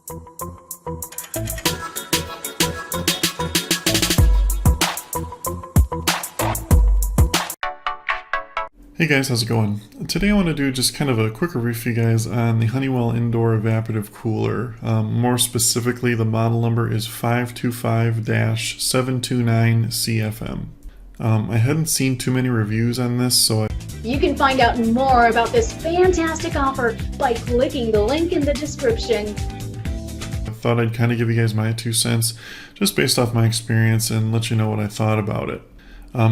Hey guys, how's it going? Today I want to do just kind of a quick review for you guys on the Honeywell Indoor Evaporative Cooler. More specifically, the model number is 525-729 CFM. I hadn't seen too many reviews on this, so You can find out more about this fantastic offer by clicking the link in the description. I thought I'd kind of give you guys my 2 cents, just based off my experience, and let you know what I thought about it.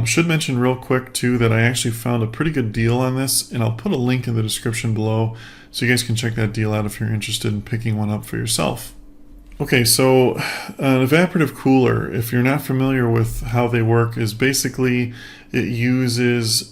Should mention real quick too that I actually found a pretty good deal on this, and I'll put a link in the description below so you guys can check that deal out if you're interested in picking one up for yourself. Okay, so an evaporative cooler, if you're not familiar with how they work, is basically it uses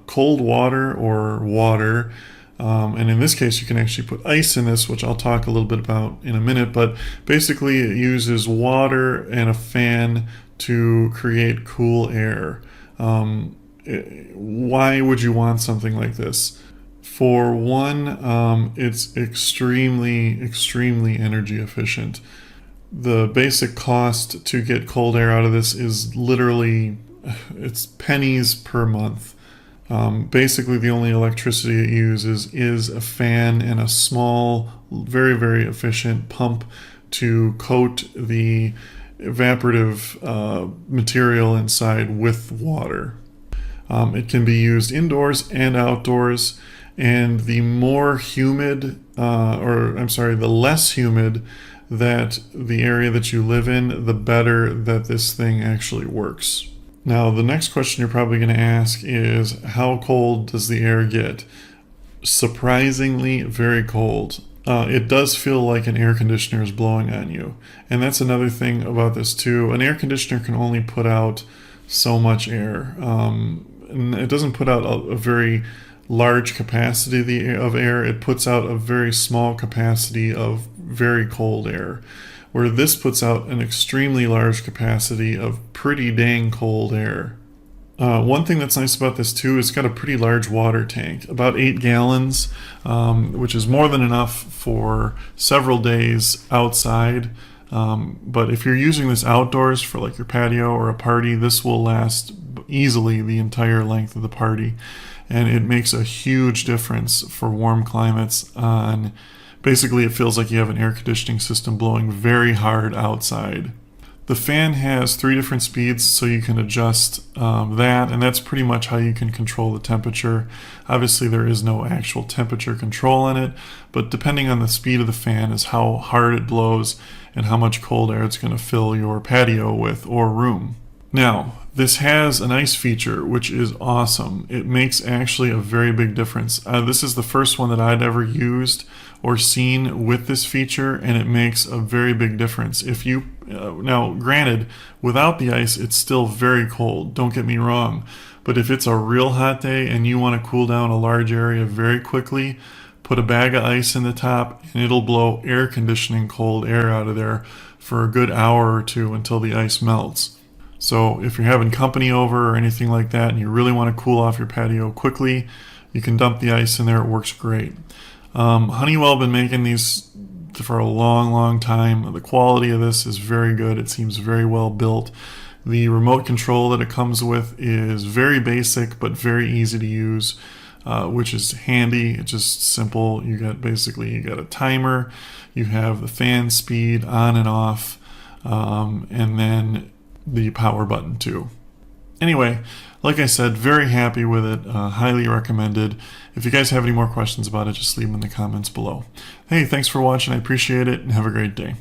cold water or water, and in this case you can actually put ice in this, which I'll talk a little bit about in a minute, but basically it uses water and a fan to create cool air. Why would you want something like this? For one, it's extremely energy efficient. The basic cost to get cold air out of this is literally, it's pennies per month. Basically the only electricity it uses is a fan and a small, very efficient pump to coat the evaporative material inside with water. It can be used indoors and outdoors, and the less humid that the area that you live in, the better that this thing actually works. Now, the next question you're probably going to ask is, how cold does the air get? Surprisingly, very cold. It does feel like an air conditioner is blowing on you. And that's another thing about this too. An air conditioner can only put out so much air. And it doesn't put out a very large capacity of air. It puts out a very small capacity of very cold air, where this puts out an extremely large capacity of pretty dang cold air. One thing that's nice about this too is it's got a pretty large water tank, about 8 gallons, which is more than enough for several days outside. But if you're using this outdoors for like your patio or a party, this will last easily the entire length of the party. And it makes a huge difference for warm climates. Basically, it feels like you have an air conditioning system blowing very hard outside. The fan has 3 different speeds, so you can adjust that, and that's pretty much how you can control the temperature. Obviously, there is no actual temperature control on it, but depending on the speed of the fan is how hard it blows and how much cold air it's going to fill your patio with or room. Now, this has a nice feature, which is awesome. It makes actually a very big difference. This is the first one that I'd ever used or seen with this feature, and it makes a very big difference. If you now, granted, without the ice, it's still very cold, don't get me wrong, but if it's a real hot day and you want to cool down a large area very quickly, put a bag of ice in the top and it'll blow air conditioning cold air out of there for a good hour or 2 until the ice melts. So if you're having company over or anything like that and you really want to cool off your patio quickly, you can dump the ice in there. It works great. Honeywell been making these for a long time. The quality of this is very good. It seems very well built. The remote control that it comes with is very basic but very easy to use, which is handy. It's just simple. You got a timer, you have the fan speed on and off, and then the power button too. Anyway, like I said, very happy with it, highly recommended. If you guys have any more questions about it, just leave them in the comments below. Hey, thanks for watching, I appreciate it, and have a great day.